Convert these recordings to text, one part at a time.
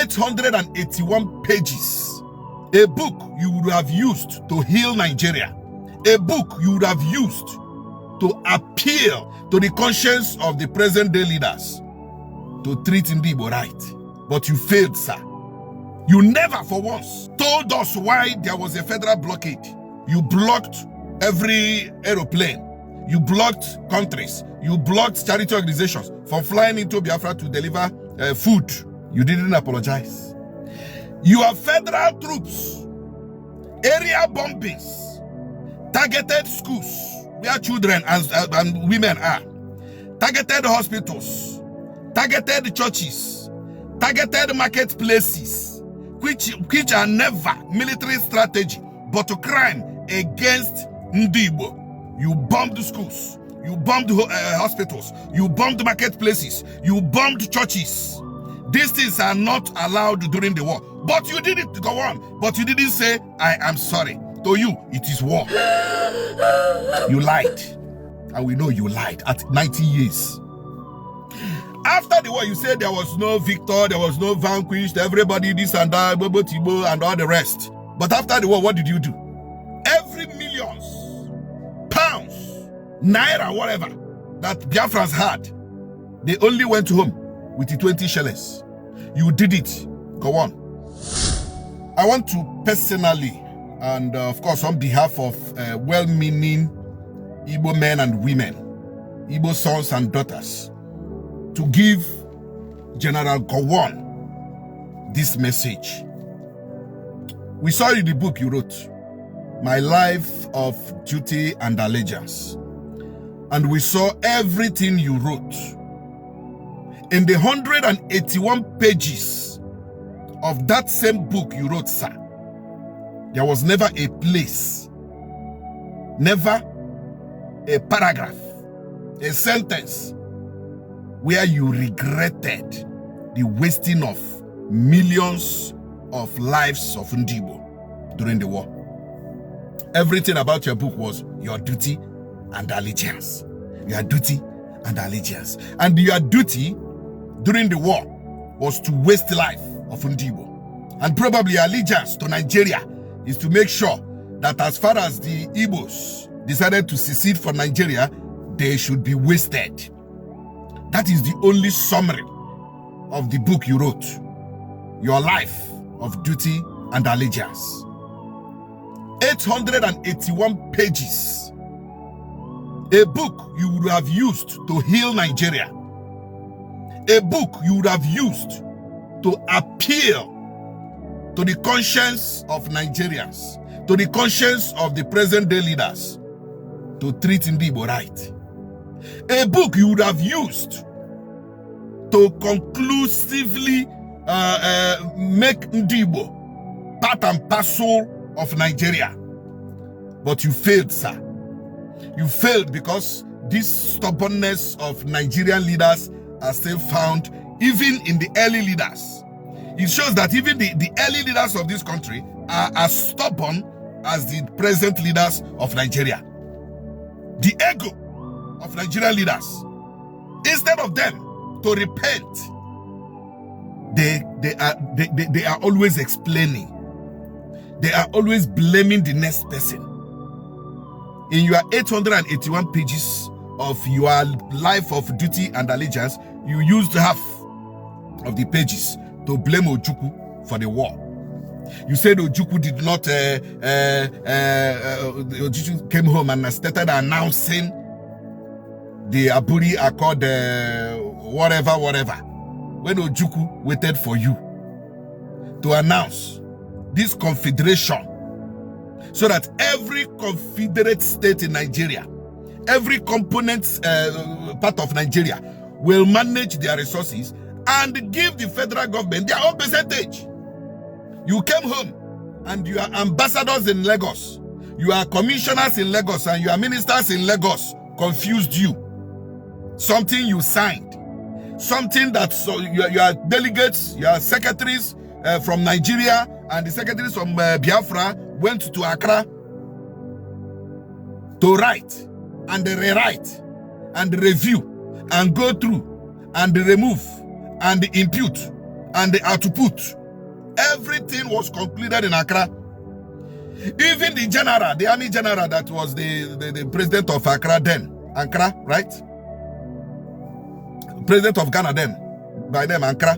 881 pages. A book you would have used to heal Nigeria. A book you would have used to appeal to the conscience of the present day leaders to treat Ndibo right. But you failed, sir. You never for once told us why there was a federal blockade. You blocked every aeroplane. You blocked countries. You blocked charity organizations from flying into Biafra to deliver food. You didn't apologize. Your federal troops, area bombings, targeted schools where children and women are, targeted hospitals, targeted churches, targeted marketplaces, which are never military strategy, but a crime against Ndibo. You bombed schools, you bombed hospitals, you bombed marketplaces, you bombed churches. These things are not allowed during the war. But you did it, go on. But you didn't say, I am sorry. To you, it is war. You lied. And we know you lied at 90 years. After the war, you said there was no victor, there was no vanquished, everybody this and that, Bobo Tibo and all the rest. But after the war, what did you do? Every millions, pounds, naira, whatever, that Biafrans had, they only went home with the 20 shillings. You did it. Go on. I want to personally, and of course on behalf of well-meaning Igbo men and women, Igbo sons and daughters, to give General Gowon this message. We saw in the book you wrote, My Life of Duty and Allegiance. And we saw everything you wrote. In the 181 pages of that same book you wrote, sir, there was never a place, never a paragraph, a sentence where you regretted the wasting of millions of lives of Ndibo during the war. Everything about your book was your duty and allegiance. Your duty and allegiance. And your duty during the war was to waste life of Ndibo. And probably allegiance to Nigeria is to make sure that as far as the Igbos decided to secede from Nigeria, they should be wasted. That is the only summary of the book you wrote. Your life of duty and allegiance. 881 pages. A book you would have used to heal Nigeria. A book you would have used to appeal to the conscience of Nigerians, to the conscience of the present day leaders, to treat Ndibo right. A book you would have used to conclusively make Ndibo part and parcel of Nigeria. But you failed, sir. You failed because this stubbornness of Nigerian leaders are still found even in the early leaders. It shows that even the early leaders of this country are as stubborn as the present leaders of Nigeria. The ego of Nigerian leaders, instead of them to repent, they are always explaining. They are always blaming the next person. In your 881 pages of your life of duty and allegiance, you used half of the pages to blame Ojukwu for the war. You said Ojukwu did not, Ojukwu came home and started announcing the Aburi Accord, whatever. When Ojukwu waited for you to announce this confederation, so that every confederate state in Nigeria, every component part of Nigeria will manage their resources and give the federal government their own percentage. You came home and you are ambassadors in Lagos, you are commissioners in Lagos, and you are ministers in Lagos confused you. Something you signed, something that your delegates, your secretaries from Nigeria and the secretaries from Biafra went to Accra to write and rewrite and review and go through and remove and impute and the output. Everything was concluded in Accra. Even the general, the army general that was the president of Accra then, Accra, right? President of Ghana then, by them Accra.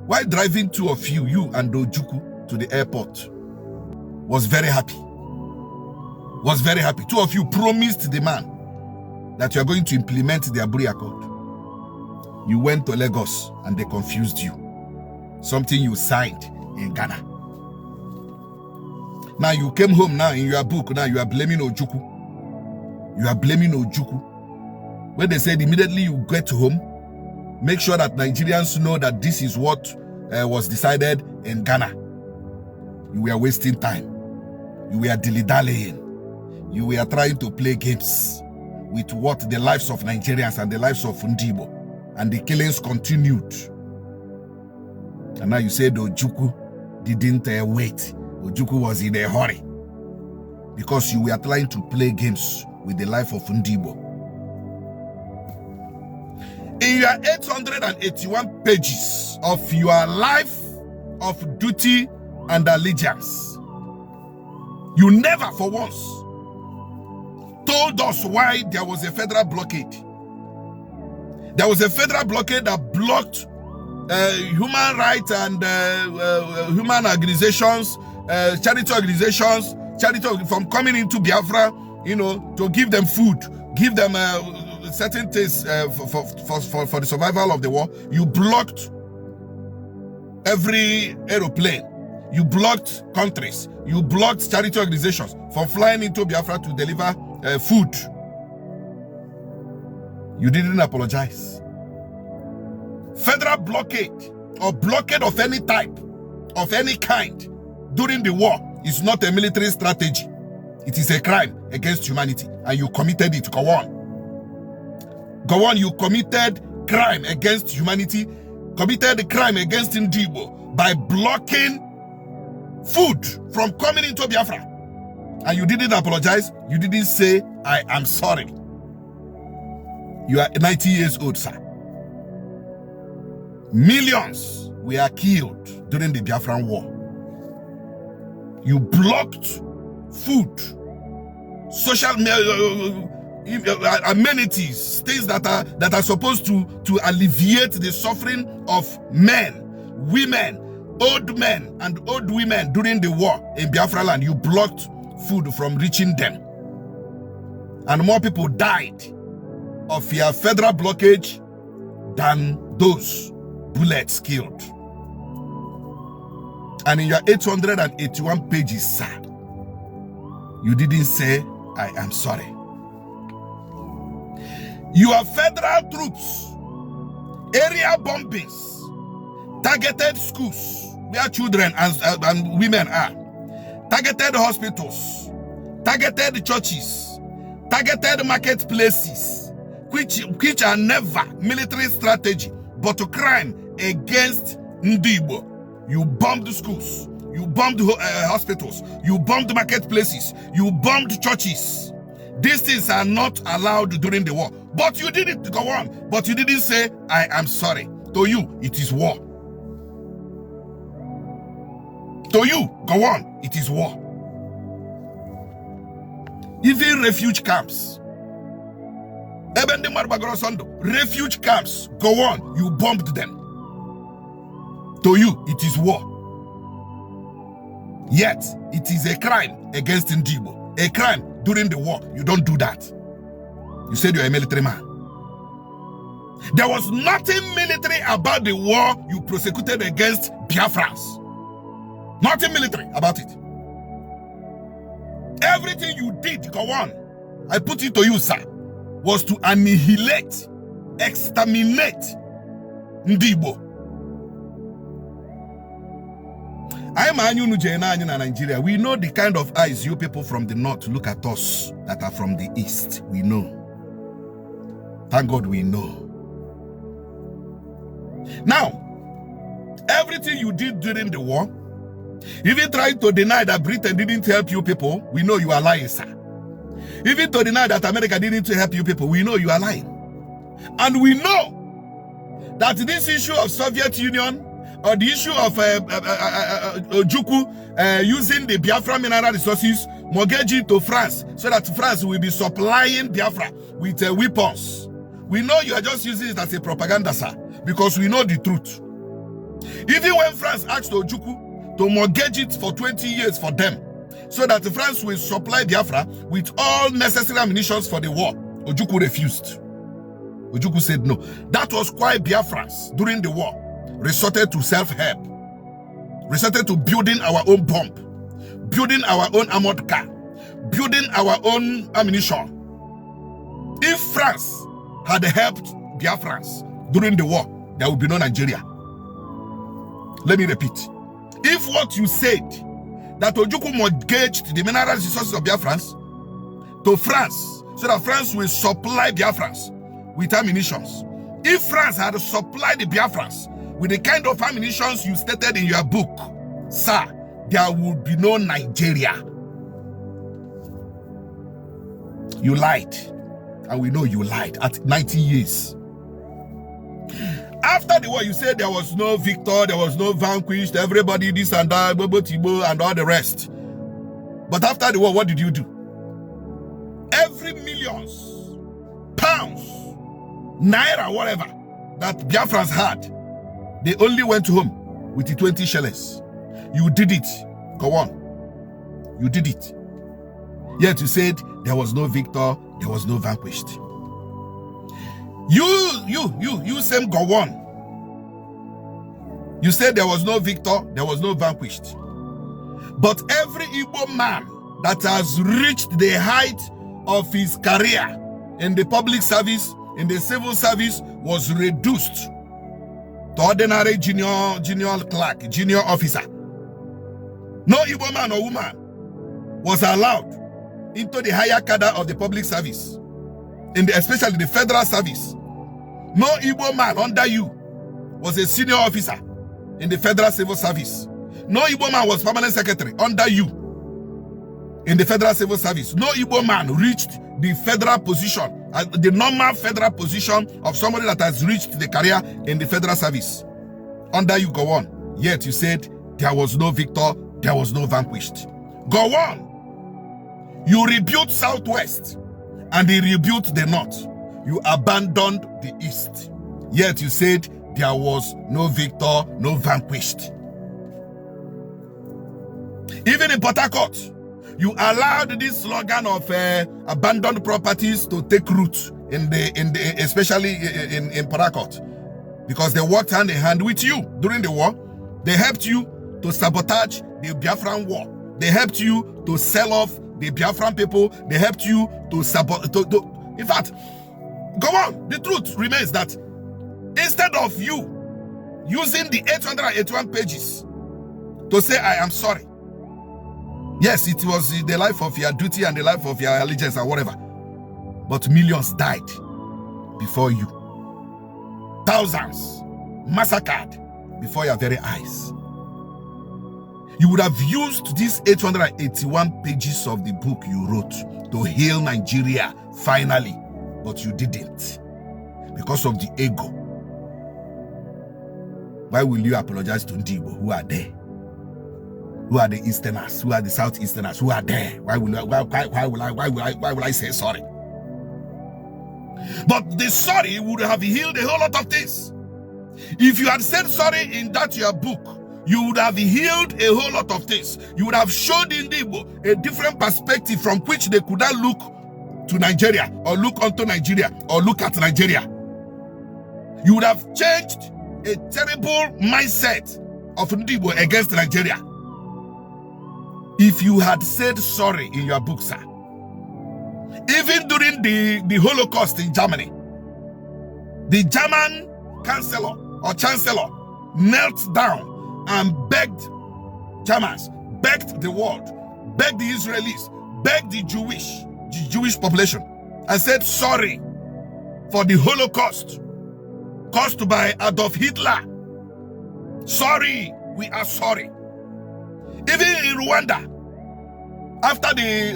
While driving two of you and Ojukwu to the airport, was very happy. Was very happy. Two of you promised the man that you are going to implement the Aburi Accord. You went to Lagos and they confused you. Something you signed in Ghana. Now you came home now in your book, now you are blaming Ojukwu. You are blaming Ojukwu. When they said immediately you get home, make sure that Nigerians know that this is what was decided in Ghana. You were wasting time. You were dilly-dallying. You were trying to play games with what the lives of Nigerians and the lives of Ndibo. And the killings continued. And now you said Ojukwu didn't wait. Ojukwu was in a hurry. Because you were trying to play games with the life of Ndibo. In your 881 pages of your life of duty and allegiance, you never for once told us why there was a federal blockade. There was a federal blockade that blocked human rights and human organizations, charity organizations, from coming into Biafra, to give them food, give them certain things for the survival of the war. You blocked every aeroplane. You blocked countries. You blocked charity organizations from flying into Biafra to deliver food. You didn't apologize. Federal blockade or blockade of any type, of any kind during the war is not a military strategy. It is a crime against humanity, and you committed it. Go on. Go on, you committed crime against humanity, committed a crime against Ndibo by blocking food from coming into Biafra. And you didn't apologize. You didn't say, I am sorry. You are 90 years old, sir. Millions were killed during the Biafran war. You blocked food, social amenities, things that are supposed to alleviate the suffering of men, women, old men and old women during the war in Biafra land. You blocked food from reaching them. And more people died of your federal blockage than those bullets killed. And in your 881 pages, sir, you didn't say, I am sorry. Your federal troops, area bombings, targeted schools where children and women are, targeted hospitals, targeted churches, targeted marketplaces, which are never military strategy, but a crime against Ndibo. You bombed schools, you bombed hospitals, you bombed marketplaces, you bombed churches. These things are not allowed during the war. But you didn't go on. But you didn't say, I am sorry. To you, it is war. To you, go on, it is war. Even refuge camps. Refuge camps, go on, you bombed them. To you, it is war. Yet, it is a crime against Ndibo. A crime during the war. You don't do that. You said you're a military man. There was nothing military about the war you prosecuted against Biafrans. Nothing military about it. Everything you did, go on, I put it to you, sir, was to annihilate, exterminate Ndibo. I'm in Nigeria. We know the kind of eyes you people from the north look at us that are from the east. We know. Thank God we know. Now, everything you did during the war, even trying to deny that Britain didn't help you people, we know you are lying, sir. Even to deny that America didn't help you people, we know you are lying. And we know that this issue of Soviet Union or the issue of Ojukwu using the Biafra mineral resources, mortgage to France, so that France will be supplying Biafra with weapons. We know you are just using it as a propaganda, sir, because we know the truth. Even when France asked Ojukwu to mortgage it for 20 years for them, so that France will supply Biafra with all necessary ammunition for the war, Ojukwu refused. Ojukwu said no. That was why Biafrans during the war resorted to self-help, resorted to building our own bomb, building our own armored car, building our own ammunition. If France had helped Biafrans during the war, there would be no Nigeria. Let me repeat. If what you said, that Ojukwu mortgaged the mineral resources of Biafrans to France, so that France will supply Biafrans with ammunition. If France had supplied the Biafrans with the kind of ammunition you stated in your book, sir, there would be no Nigeria. You lied. And we know you lied at 90 years. After the war, you said there was no victor, there was no vanquished, everybody this and that, Bobo Tibo and all the rest. But after the war, what did you do? Every millions, pounds, naira, whatever, that Biafrans had, they only went home with the 20 shillings. You did it. Go on. You did it. Yet you said there was no victor, there was no vanquished. You same Gowon. You said there was no victor, there was no vanquished. But every Igbo man that has reached the height of his career in the public service, in the civil service, was reduced to ordinary junior clerk, junior officer. No Igbo man or woman was allowed into the higher cadre of the public service, especially the federal service. No Igbo man under you was a senior officer in the federal civil service. No Igbo man was permanent secretary under you in the federal civil service. No Igbo man reached the federal position, the normal federal position of somebody that has reached the career in the federal service. Under you, go on. Yet you said there was no victor, there was no vanquished. Go on. You rebuilt Southwest and he rebuilt the North. You abandoned the East. Yet you said there was no victor, no vanquished. Even in Port Harcourt, you allowed this slogan of abandoned properties to take root especially in Port Harcourt, because they worked hand in hand with you during the war. They helped you to sabotage the Biafran war. They helped you to sell off the Biafran people. They helped you to sabotage. In fact, go on. The truth remains that instead of you using the 881 pages to say, I am sorry. Yes, it was the life of your duty and the life of your allegiance and whatever. But millions died before you. Thousands massacred before your very eyes. You would have used these 881 pages of the book you wrote to heal Nigeria finally, but you didn't because of the ego. Why will you apologize to Ndibo who are there? Who are the Easterners? Who are the Southeasterners? Who are there? Why will I say sorry? But the sorry would have healed a whole lot of things. If you had said sorry in that your book, you would have healed a whole lot of things. You would have showed Ndibo a different perspective from which they could not look to Nigeria, or look onto Nigeria, or look at Nigeria. You would have changed a terrible mindset of Ndibo against Nigeria if you had said sorry in your book, sir. Even during the Holocaust in Germany, the German chancellor knelt down and begged Germans, begged the world, begged the Israelis, begged the Jewish population, and said sorry for the Holocaust caused by Adolf Hitler. Sorry, we are sorry. Even in Rwanda, after the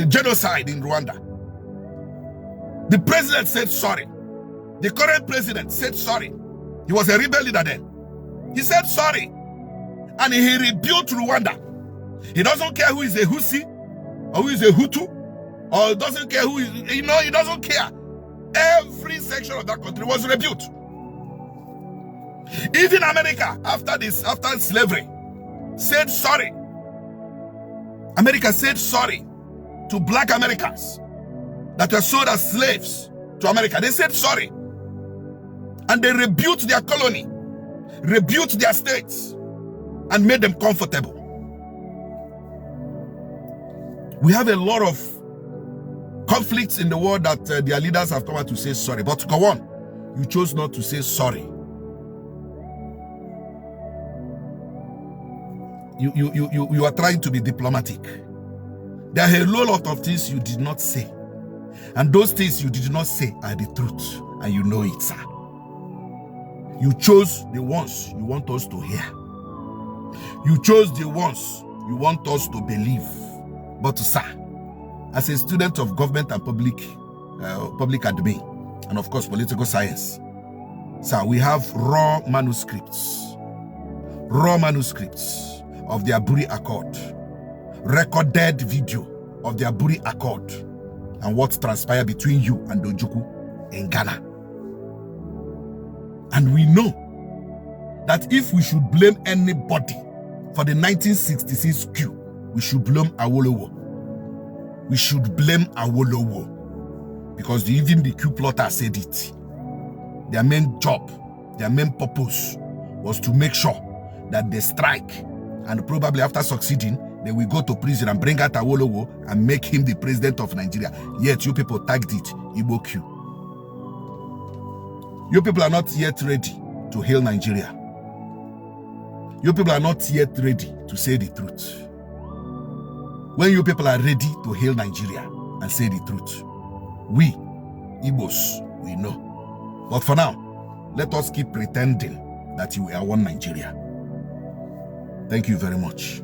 genocide in Rwanda, the president said sorry. The current president said sorry. He was a rebel leader then. He said sorry. And he rebuilt Rwanda. He doesn't care who is a Husi or who is a Hutu, or doesn't care who is, he doesn't care. Every section of that country was rebuilt. Even America, after slavery, said sorry. America said sorry to black Americans that were sold as slaves to America. They said sorry. And they rebuilt their colony, rebuilt their states, and made them comfortable. We have a lot of conflicts in the world that their leaders have come out to say sorry. But go on, you chose not to say sorry. You are trying to be diplomatic. There are a lot of things you did not say. And those things you did not say are the truth. And you know it, sir. You chose the ones you want us to hear. You chose the ones you want us to believe. But sir, as a student of government and public admin, and of course political science, sir, we have raw manuscripts of the Aburi Accord, recorded video of the Aburi Accord, and what transpired between you and Ojukwu in Ghana. And we know that if we should blame anybody for the 1966 coup, we should blame Awolowo. We should blame Awolowo, because even the coup plotters said it. Their main job, their main purpose was to make sure that they strike, and probably after succeeding, they will go to prison and bring out Awolowo and make him the president of Nigeria. Yet you people tagged it Igbo coup. You people are not yet ready to hail Nigeria. You people are not yet ready to say the truth. When you people are ready to hail Nigeria and say the truth, we, Igbos, we know. But for now, let us keep pretending that we are one Nigeria. Thank you very much.